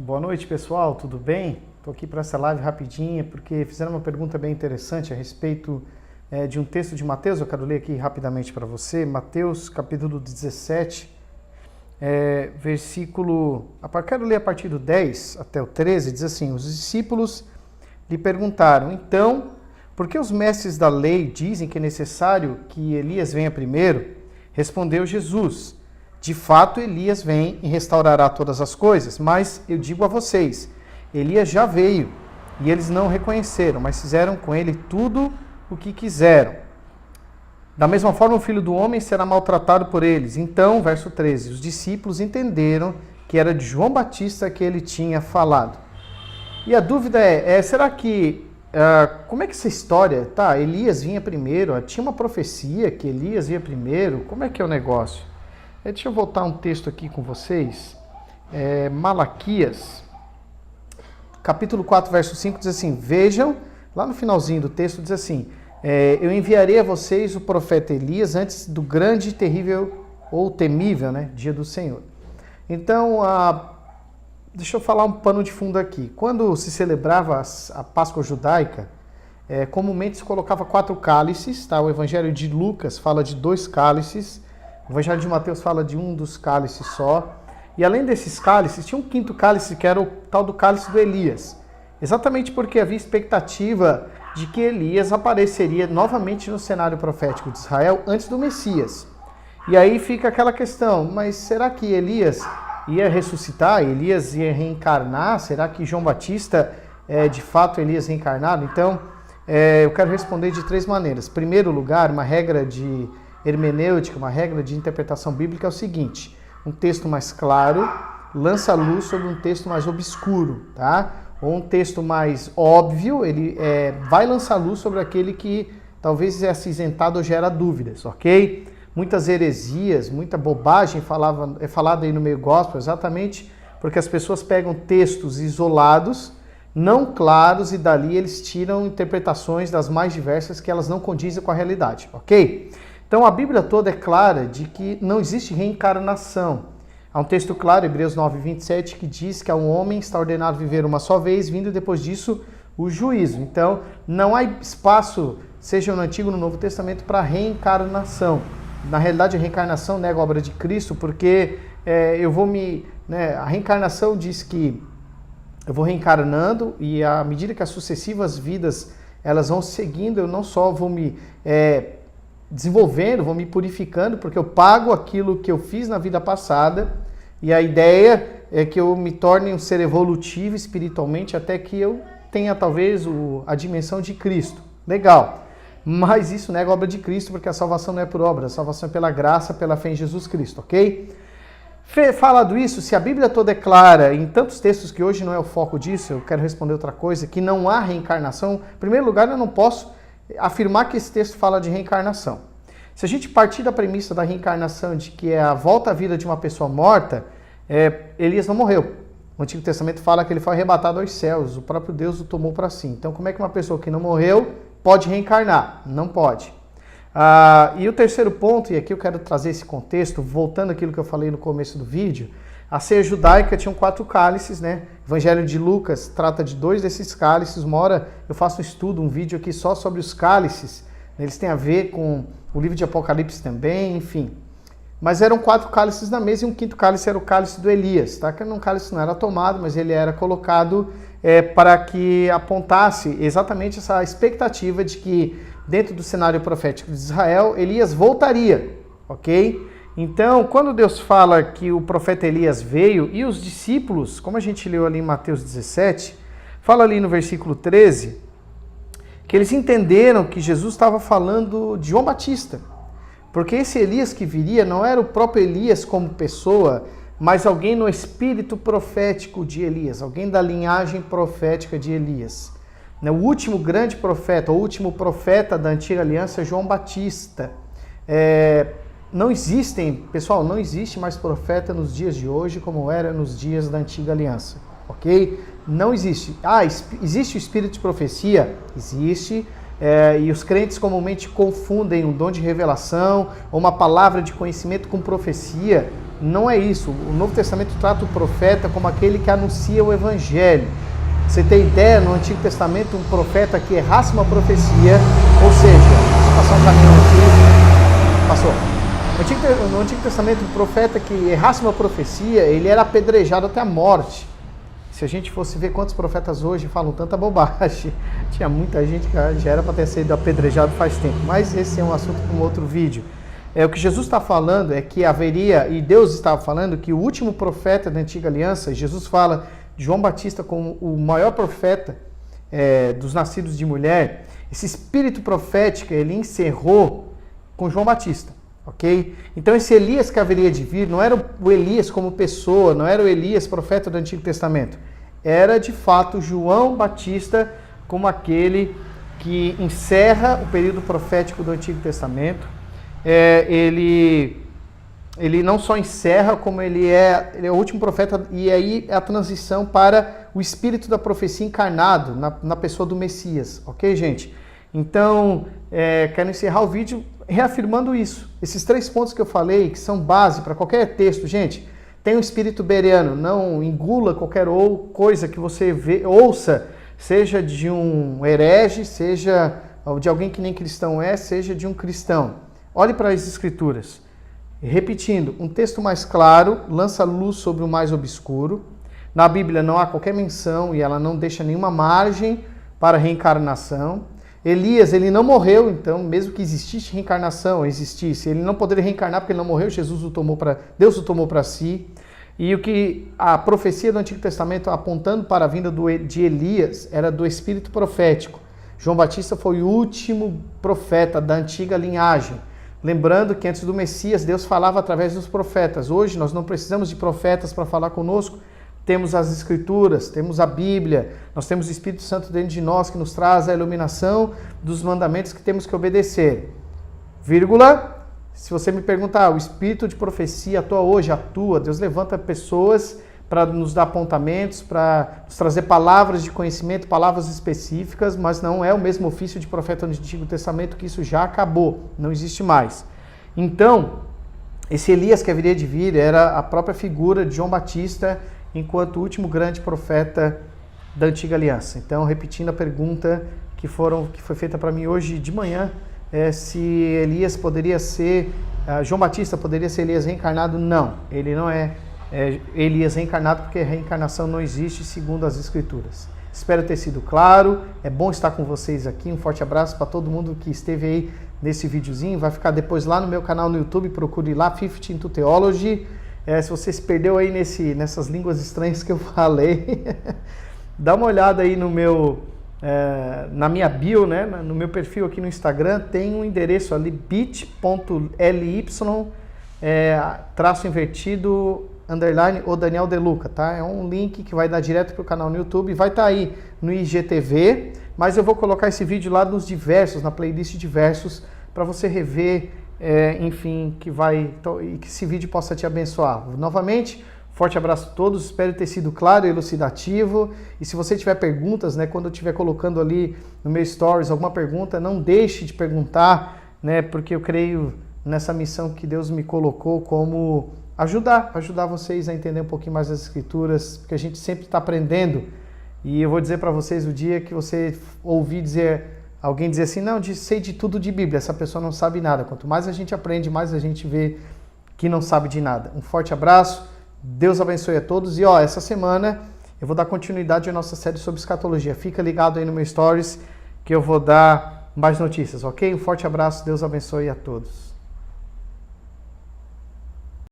Boa noite, pessoal, tudo bem? Estou aqui para essa live rapidinha porque fizeram uma pergunta bem interessante a respeito de um texto de Mateus. Eu quero ler aqui rapidamente para você. Mateus, capítulo 17, quero ler a partir do 10 até o 13, diz assim: os discípulos lhe perguntaram, então, por que os mestres da lei dizem que é necessário que Elias venha primeiro? Respondeu Jesus: de fato, Elias vem e restaurará todas as coisas, mas eu digo a vocês, Elias já veio, e eles não o reconheceram, mas fizeram com ele tudo o que quiseram. Da mesma forma, o Filho do Homem será maltratado por eles. Então, verso 13, os discípulos entenderam que era de João Batista que ele tinha falado. E a dúvida será que, como é que essa história, Elias vinha primeiro, tinha uma profecia que Elias vinha primeiro, como é que é o negócio? Deixa eu voltar um texto aqui com vocês. Malaquias, capítulo 4, verso 5, diz assim, vejam, lá no finalzinho do texto diz assim, eu enviarei a vocês o profeta Elias antes do grande, terrível ou temível, dia do Senhor. Então, deixa eu falar um pano de fundo aqui. Quando se celebrava a Páscoa judaica, comumente se colocava 4 cálices, O Evangelho de Lucas fala de 2 cálices, o Evangelho de Mateus fala de um dos cálices só. E além desses cálices, tinha um 5º cálice, que era o tal do cálice do Elias. Exatamente porque havia expectativa de que Elias apareceria novamente no cenário profético de Israel antes do Messias. E aí fica aquela questão, mas será que Elias ia ressuscitar? Elias ia reencarnar? Será que João Batista é de fato Elias reencarnado? Então, eu quero responder de 3 maneiras. Em primeiro lugar, uma regra de hermenêutica, uma regra de interpretação bíblica é o seguinte: um texto mais claro lança luz sobre um texto mais obscuro, Ou um texto mais óbvio, ele vai lançar luz sobre aquele que talvez é acinzentado ou gera dúvidas, ok? Muitas heresias, muita bobagem é falada aí no meio gospel, exatamente porque as pessoas pegam textos isolados, não claros, e dali eles tiram interpretações das mais diversas que elas não condizem com a realidade, ok? Então, a Bíblia toda é clara de que não existe reencarnação. Há um texto claro, Hebreus 9, 27, que diz que a um homem está ordenado viver uma só vez, vindo depois disso o juízo. Então, não há espaço, seja no Antigo ou no Novo Testamento, para reencarnação. Na realidade, a reencarnação nega a obra de Cristo, porque a reencarnação diz que eu vou reencarnando e à medida que as sucessivas vidas elas vão seguindo, eu não só vou me desenvolvendo, vou me purificando, porque eu pago aquilo que eu fiz na vida passada, e a ideia é que eu me torne um ser evolutivo espiritualmente até que eu tenha talvez a dimensão de Cristo. Legal, mas isso nega a obra de Cristo, porque a salvação não é por obra, a salvação é pela graça, pela fé em Jesus Cristo, ok? Falado isso, se a Bíblia toda é clara, em tantos textos que hoje não é o foco disso, eu quero responder outra coisa, que não há reencarnação. Em primeiro lugar, eu não posso afirmar que esse texto fala de reencarnação. Se a gente partir da premissa da reencarnação, de que é a volta à vida de uma pessoa morta, Elias não morreu. O Antigo Testamento fala que ele foi arrebatado aos céus, o próprio Deus o tomou para si. Então, como é que uma pessoa que não morreu pode reencarnar? Não pode. E o terceiro ponto, e aqui eu quero trazer esse contexto, voltando àquilo que eu falei no começo do vídeo, a ceia judaica tinha 4 cálices, O Evangelho de Lucas trata de 2 desses cálices. Uma hora eu faço um estudo, um vídeo aqui só sobre os cálices. Eles têm a ver com o livro de Apocalipse também, enfim. Mas eram 4 cálices na mesa e um 5º cálice era o cálice do Elias, Que um cálice não era tomado, mas ele era colocado para que apontasse exatamente essa expectativa de que dentro do cenário profético de Israel, Elias voltaria, ok? Então, quando Deus fala que o profeta Elias veio e os discípulos, como a gente leu ali em Mateus 17, fala ali no versículo 13, que eles entenderam que Jesus estava falando de João Batista, porque esse Elias que viria não era o próprio Elias como pessoa, mas alguém no espírito profético de Elias, alguém da linhagem profética de Elias. O último grande profeta, o último profeta da antiga aliança é João Batista. Não existe mais profeta nos dias de hoje como era nos dias da antiga aliança, ok? Não existe. Existe o espírito de profecia? Existe. E os crentes comumente confundem um dom de revelação ou uma palavra de conhecimento com profecia. Não é isso. O Novo Testamento trata o profeta como aquele que anuncia o Evangelho. Você tem ideia, no Antigo Testamento, um profeta que errasse uma profecia, ou seja, deixa eu passar um caminhão aqui, passou. No Antigo Testamento, um profeta que errasse uma profecia, ele era apedrejado até a morte. Se a gente fosse ver quantos profetas hoje falam tanta bobagem, tinha muita gente que já era para ter sido apedrejado faz tempo. Mas esse é um assunto para um outro vídeo. O que Jesus está falando é que haveria, e Deus estava falando, que o último profeta da Antiga Aliança, Jesus fala de João Batista como o maior profeta dos nascidos de mulher, esse espírito profético, ele encerrou com João Batista, ok? Então esse Elias que haveria de vir, não era o Elias como pessoa, não era o Elias profeta do Antigo Testamento, era de fato João Batista como aquele que encerra o período profético do Antigo Testamento. Ele não só encerra, como ele é o último profeta, e aí é a transição para o espírito da profecia encarnado na pessoa do Messias, ok, gente? Então, quero encerrar o vídeo reafirmando isso. Esses 3 pontos que eu falei, que são base para qualquer texto, gente, tem um espírito bereano, não engula qualquer coisa que você ouça, seja de um herege, seja de alguém que nem cristão seja de um cristão. Olhe para as Escrituras. Repetindo, um texto mais claro lança luz sobre o mais obscuro. Na Bíblia não há qualquer menção e ela não deixa nenhuma margem para reencarnação. Elias, ele não morreu, então, mesmo que existisse reencarnação, ele não poderia reencarnar porque ele não morreu, Deus o tomou para si. E o que a profecia do Antigo Testamento apontando para a vinda de Elias era do espírito profético. João Batista foi o último profeta da antiga linhagem. Lembrando que antes do Messias, Deus falava através dos profetas. Hoje nós não precisamos de profetas para falar conosco. Temos as Escrituras, temos a Bíblia, nós temos o Espírito Santo dentro de nós que nos traz a iluminação dos mandamentos que temos que obedecer. Vírgula, se você me perguntar, o Espírito de profecia atua hoje? Atua. Deus levanta pessoas para nos dar apontamentos, para nos trazer palavras de conhecimento, palavras específicas, mas não é o mesmo ofício de profeta do Antigo Testamento, que isso já acabou, não existe mais. Então, esse Elias que haveria de vir era a própria figura de João Batista, enquanto o último grande profeta da Antiga Aliança. Então, repetindo a pergunta que foi feita para mim hoje de manhã, se Elias poderia ser, João Batista poderia ser Elias reencarnado? Não, ele não é Elias reencarnado, porque a reencarnação não existe segundo as Escrituras. Espero ter sido claro, é bom estar com vocês aqui, um forte abraço para todo mundo que esteve aí nesse videozinho, vai ficar depois lá no meu canal no YouTube, procure lá, 50 into Theology. Se você se perdeu aí nessas línguas estranhas que eu falei, dá uma olhada aí na minha bio, né, no meu perfil aqui no Instagram, tem um endereço ali, bit.ly, traço invertido, _ o Daniel De Luca, tá? É um link que vai dar direto para o canal no YouTube, vai estar aí no IGTV, mas eu vou colocar esse vídeo lá nos diversos, na playlist diversos, para você rever, enfim, que esse vídeo possa te abençoar. Novamente, forte abraço a todos, espero ter sido claro e elucidativo, e se você tiver perguntas, né, quando eu estiver colocando ali no meu stories alguma pergunta, não deixe de perguntar, né, porque eu creio nessa missão que Deus me colocou como ajudar vocês a entender um pouquinho mais as Escrituras, porque a gente sempre está aprendendo. E eu vou dizer para vocês, o dia que você ouvir alguém dizer assim, não, sei de tudo de Bíblia, essa pessoa não sabe nada. Quanto mais a gente aprende, mais a gente vê que não sabe de nada. Um forte abraço, Deus abençoe a todos. E essa semana eu vou dar continuidade à nossa série sobre escatologia. Fica ligado aí no meu stories que eu vou dar mais notícias, ok? Um forte abraço, Deus abençoe a todos.